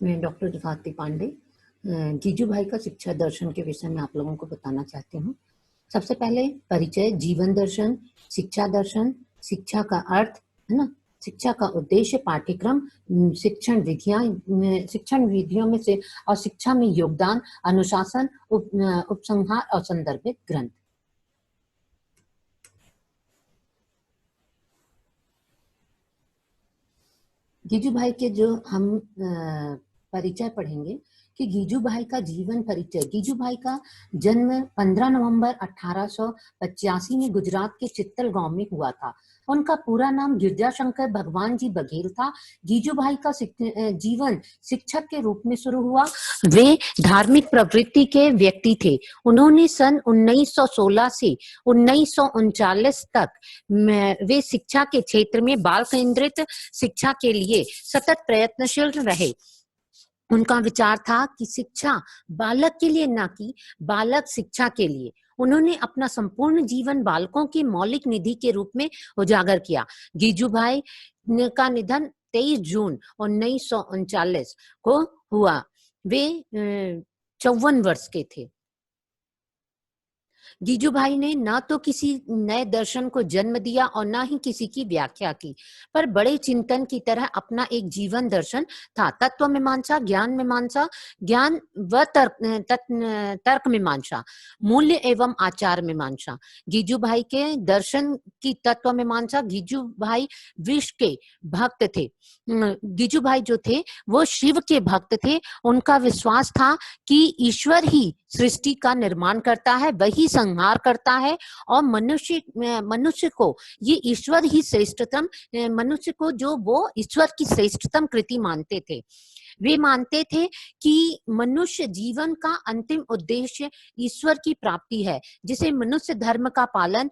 मैं डॉक्टर रिफाती पांडे जीजू भाई का शिक्षा दर्शन के विषय में आप लोगों को बताना चाहती हूँ। सबसे पहले परिचय, जीवन दर्शन, शिक्षा दर्शन, शिक्षा का अर्थ, है ना, शिक्षा का उद्देश्य, पाठ्यक्रम, शिक्षण विधियों में से और शिक्षा में योगदान, अनुशासन, उपसंहार और संदर्भित ग्रंथ। जीजू भाई के जो हम परिचय पढ़ेंगे कि गीजू भाई का जीवन परिचय। गीजू भाई का जन्म 15 नवंबर 1885 में गुजरात के चित्तल गांव में हुआ था। उनका पूरा नाम गिरजाशंकर भगवान जी बघेल था। गीजू भाई का जीवन शिक्षक के रूप में शुरू हुआ। वे धार्मिक प्रवृत्ति के व्यक्ति थे। उन्होंने सन 1916 से 1939 तक वे शिक्षा के क्षेत्र में बाल केंद्रित शिक्षा के लिए सतत प्रयत्नशील रहे। उनका विचार था कि शिक्षा बालक के लिए, ना कि बालक शिक्षा के लिए। उन्होंने अपना संपूर्ण जीवन बालकों की मौलिक निधि के रूप में उजागर किया। गीजू भाई का निधन 23 जून 1939 को हुआ। वे 54 वर्ष के थे। गीजू भाई ने न तो किसी नए दर्शन को जन्म दिया और न ही किसी की व्याख्या की, पर बड़े चिंतन की तरह अपना एक जीवन दर्शन था। तत्व मीमांसा, ज्ञान मीमांसा, ज्ञान व तर्क मीमांसा, मूल्य एवं आचार मीमांसा। गीजू भाई के दर्शन की तत्व मीमांसा। गीजू भाई विश्व के भक्त थे। गीजू भाई जो थे वो शिव के भक्त थे। उनका विश्वास था कि ईश्वर ही सृष्टि का निर्माण करता है, वही संहार करता है और मनुष्य को ये ईश्वर ही श्रेष्ठतम, मनुष्य को जो वो ईश्वर की श्रेष्ठतम कृति मानते थे। वे मानते थे कि मनुष्य जीवन का अंतिम उद्देश्य ईश्वर की प्राप्ति है, जिसे मनुष्य धर्म का पालन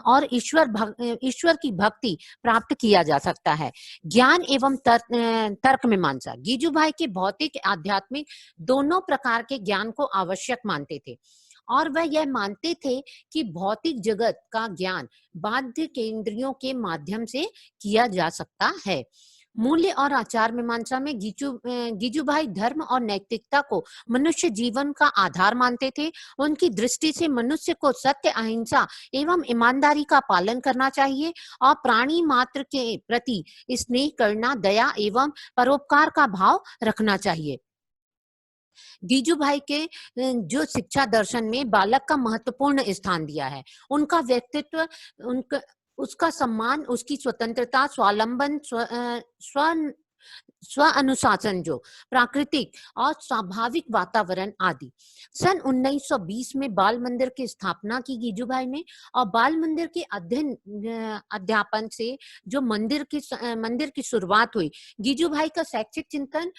और ईश्वर की भक्ति प्राप्त किया जा सकता है। ज्ञान एवं तर्क मीमांसा। गीजू भाई के भौतिक आध्यात्मिक दोनों प्रकार के ज्ञान को आवश्यक मानते थे और वह यह मानते थे कि भौतिक जगत का ज्ञान बाह्य केंद्रियों के माध्यम से किया जा सकता है। मूल्य और आचार मीमांसा में गीजू भाई धर्म और नैतिकता को मनुष्य जीवन का आधार मानते थे। उनकी दृष्टि से मनुष्य को सत्य, अहिंसा एवं ईमानदारी का पालन करना चाहिए और प्राणी मात्र के प्रति स्नेह करना, दया एवं परोपकार का भाव रखना चाहिए। गीजू भाई के जो शिक्षा दर्शन में बालक का महत्वपूर्ण स्थान दिया है। उनका व्यक्तित्व, उसका सम्मान, उसकी स्वतंत्रता, स्वावलंबन, स्व अनुशासन, जो प्राकृतिक और स्वाभाविक वातावरण आदि। सन 1920 में बाल मंदिर की स्थापना की गीजू भाई ने और बाल मंदिर के अध्यापन से जो मंदिर की शुरुआत हुई। गीजू भाई का शैक्षिक चिंतन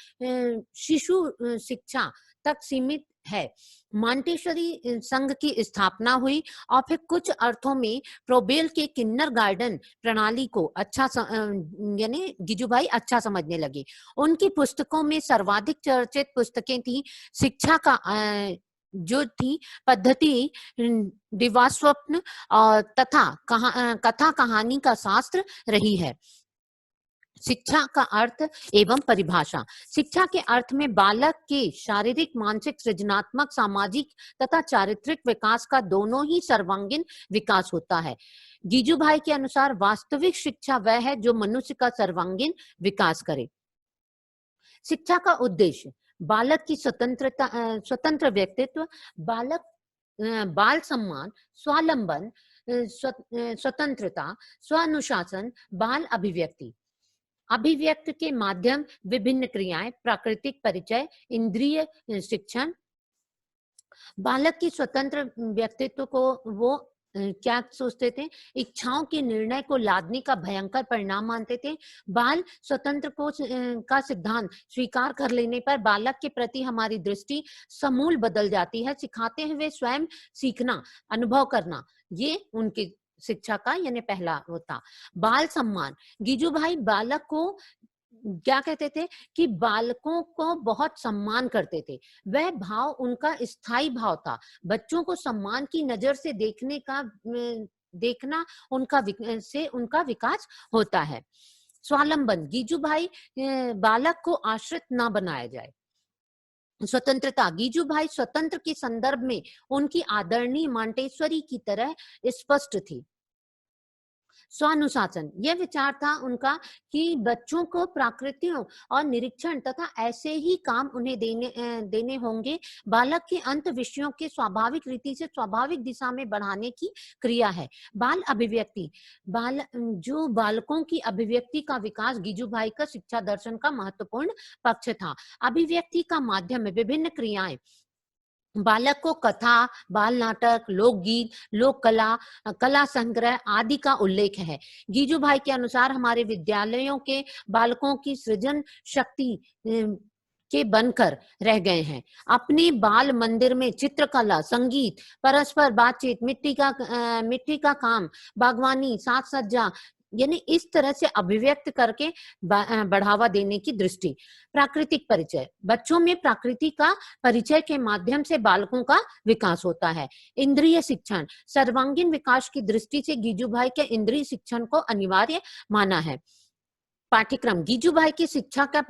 शिशु शिक्षा तक सीमित है। मांटेसरी संघ की स्थापना हुई और फिर कुछ अर्थों में प्रोबेल के किन्नर गार्डन प्रणाली को यानी गीजू भाई अच्छा समझने लगे। उनकी पुस्तकों में सर्वाधिक चर्चित पुस्तकें थी शिक्षा का जो थी पद्धति, दिवास्वप्न और तथा कथा कहानी का शास्त्र रही है। शिक्षा का अर्थ एवं परिभाषा। शिक्षा के अर्थ में बालक के शारीरिक, मानसिक, सृजनात्मक, सामाजिक तथा चारित्रिक विकास का दोनों ही सर्वांगीण विकास होता है। गीजू भाई के अनुसार वास्तविक शिक्षा वह है जो मनुष्य का सर्वांगीण विकास करे। शिक्षा का उद्देश्य बालक की स्वतंत्र व्यक्तित्व, बाल सम्मान, स्वावलंबन, स्वतंत्रता, स्वानुशासन, बाल अभिव्यक्त के माध्यम, विभिन्न क्रियाएं, प्राकृतिक परिचय, इंद्रिय शिक्षण। बालक की स्वतंत्र व्यक्तित्व को वो क्या सोचते थे? इच्छाओं के निर्णय को लादने का भयंकर परिणाम मानते थे। बाल स्वतंत्र का सिद्धांत स्वीकार कर लेने पर बालक के प्रति हमारी दृष्टि समूल बदल जाती है। सिखाते हुए स्वयं सीखना, अनुभव करना, ये उनकी शिक्षा का यानी पहला होता। बाल सम्मान। गीजू भाई बालक को क्या कहते थे कि बालकों को बहुत सम्मान करते थे। वह भाव उनका स्थायी भाव था। बच्चों को सम्मान की नजर से देखना उनका विकास होता है। स्वावलंबन, गीजूभाई बालक को आश्रित ना बनाया जाए। स्वतंत्रता, गीजूभाई स्वतंत्र के संदर्भ में उनकी आदरणीय मांटेश्वरी की तरह स्पष्ट थी। स्वानुशासन, यह विचार था उनका कि बच्चों को प्रकृतियों और निरीक्षण तथा ऐसे ही काम उन्हें देने होंगे। बालक के अंत विषयों के स्वाभाविक रीति से स्वाभाविक दिशा में बढ़ाने की क्रिया है। बाल अभिव्यक्ति, जो बालकों की अभिव्यक्ति का विकास गीजूभाई का शिक्षा दर्शन का महत्वपूर्ण पक्ष था। अभिव्यक्ति का माध्यम में विभिन्न क्रियाएं, बालक को कथा, बाल नाटक, लोकगीत, लोक कला, कला संग्रह आदि का उल्लेख है। गीजूभाई के अनुसार हमारे विद्यालयों के बालकों की सृजन शक्ति के बनकर रह गए हैं। अपने बाल मंदिर में चित्रकला, संगीत, परस्पर बातचीत, मिट्टी का काम, बागवानी, साज सज्जा, यानी इस तरह से अभिव्यक्त करके बढ़ावा देने की दृष्टि। प्राकृतिक परिचय, बच्चों में प्रकृति का परिचय के माध्यम से बालकों का विकास होता है। इंद्रिय शिक्षण, सर्वांगीण विकास की दृष्टि से गीजूभाई के इंद्रिय शिक्षण को अनिवार्य माना है। पाठ्यक्रम, गीजूभाई की शिक्षा का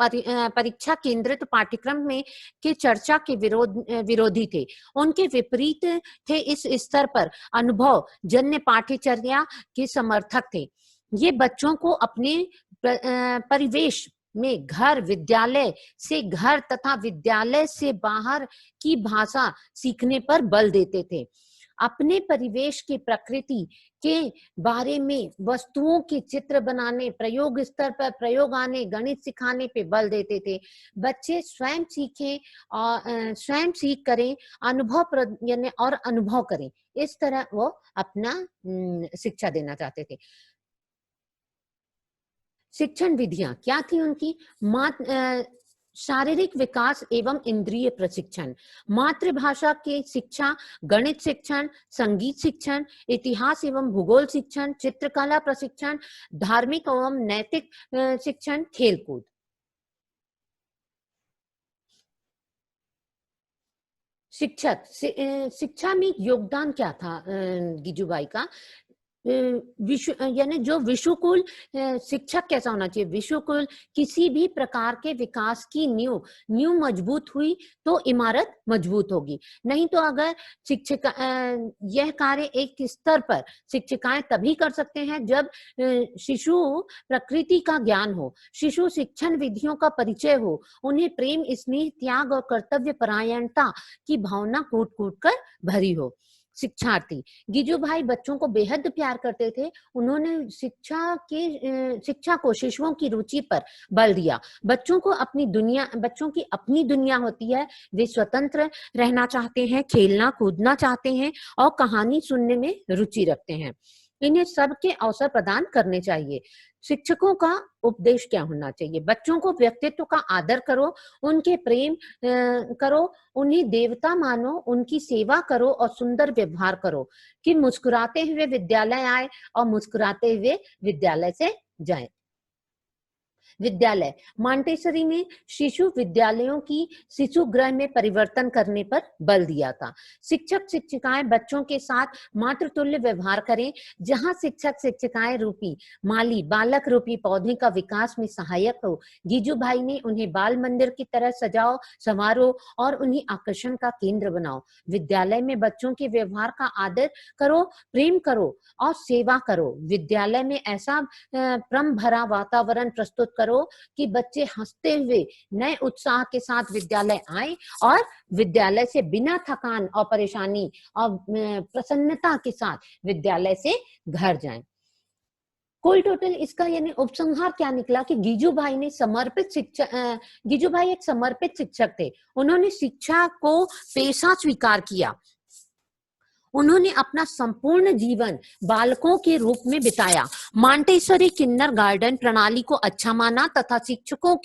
परीक्षा केंद्रित पाठ्यक्रम में के चर्चा के विरोधी थे। उनके विपरीत थे इस स्तर पर अनुभव जन्य पाठ्यचर्या के समर्थक थे। ये बच्चों को अपने परिवेश में घर, विद्यालय से घर तथा विद्यालय से बाहर की भाषा सीखने पर बल देते थे। अपने परिवेश की प्रकृति के बारे में वस्तुओं के चित्र बनाने, प्रयोग स्तर पर प्रयोग आने, गणित सिखाने पे बल देते थे। बच्चे स्वयं सीखें और स्वयं सीख करें, और अनुभव करें, इस तरह वो अपना शिक्षा देना चाहते थे। शिक्षण विधियां क्या थी उनकी? शारीरिक विकास एवं इंद्रिय प्रशिक्षण, मातृभाषा की शिक्षा, गणित शिक्षण, संगीत शिक्षण, इतिहास एवं भूगोल शिक्षण, चित्रकला प्रशिक्षण, धार्मिक एवं नैतिक शिक्षण, खेलकूद। शिक्षा में योगदान क्या था गीजूभाई का? यानी जो विश्वकुल शिक्षक कैसा होना चाहिए? विश्वकुल किसी भी प्रकार के विकास की नींव मजबूत हुई तो इमारत मजबूत होगी। नहीं तो अगर शिक्षिका यह कार्य एक स्तर पर शिक्षिकाएं तभी कर सकते हैं जब शिशु प्रकृति का ज्ञान हो, शिशु शिक्षण विधियों का परिचय हो, उन्हें प्रेम, स्नेह, त्याग और कर्तव्य परायणता की भावना कूट कूट कर भरी हो। शिक्षार्थी, गीजूभाई बच्चों को बेहद प्यार करते थे। उन्होंने शिक्षा को शिशुओं की रुचि पर बल दिया। बच्चों की अपनी दुनिया होती है। वे स्वतंत्र रहना चाहते हैं, खेलना कूदना चाहते हैं और कहानी सुनने में रुचि रखते हैं। इन्हें सबके अवसर प्रदान करने चाहिए। शिक्षकों का उपदेश क्या होना चाहिए? बच्चों को व्यक्तित्व का आदर करो, उनके प्रेम करो, उन्हें देवता मानो, उनकी सेवा करो और सुंदर व्यवहार करो कि मुस्कुराते हुए विद्यालय आए और मुस्कुराते हुए विद्यालय से जाएं। विद्यालय, मांटेसरी में शिशु विद्यालयों की शिशु गृह में परिवर्तन करने पर बल दिया था। शिक्षक शिक्षिकाएं बच्चों के साथ मातृतुल्य व्यवहार करें। जहां शिक्षक शिक्षिकाएं रूपी माली बालक रूपी पौधे का विकास में सहायक हो, गीजूभाई ने उन्हें बाल मंदिर की तरह सजाओ, संवारो और उन्हें आकर्षण का केंद्र बनाओ। विद्यालय में बच्चों के व्यवहार का आदर करो, प्रेम करो और सेवा करो। विद्यालय में ऐसा प्रेम भरा वातावरण प्रस्तुत करो कि बच्चे हंसते हुए नए उत्साह के साथ विद्यालय आए और विद्यालय से बिना थकान और परेशानी और प्रसन्नता के साथ विद्यालय से घर जाएं। कुल टोटल इसका यानी उपसंहार क्या निकला कि गीजूभाई एक समर्पित शिक्षक थे। उन्होंने शिक्षा को पेशा स्वीकार किया। उन्होंने अपना संपूर्ण जीवन बालकों के रूप में बिताया। मांटेसरी किंडरगार्टन प्रणाली को अच्छा माना तथा शिक्षकों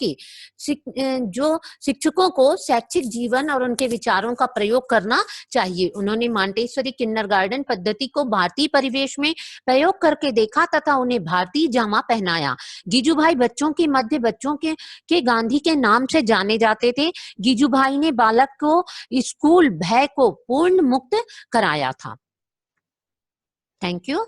को शैक्षिक जीवन और उनके विचारों का प्रयोग करना चाहिए। उन्होंने मांटेसरी किंडरगार्टन पद्धति को भारतीय परिवेश में प्रयोग करके देखा तथा उन्हें भारतीय जामा पहनाया। गीजूभाई बच्चों के मध्य बच्चों के गांधी के नाम से जाने जाते थे। गीजूभाई ने बालक को स्कूल भय को पूर्ण मुक्त कराया था। Thank you.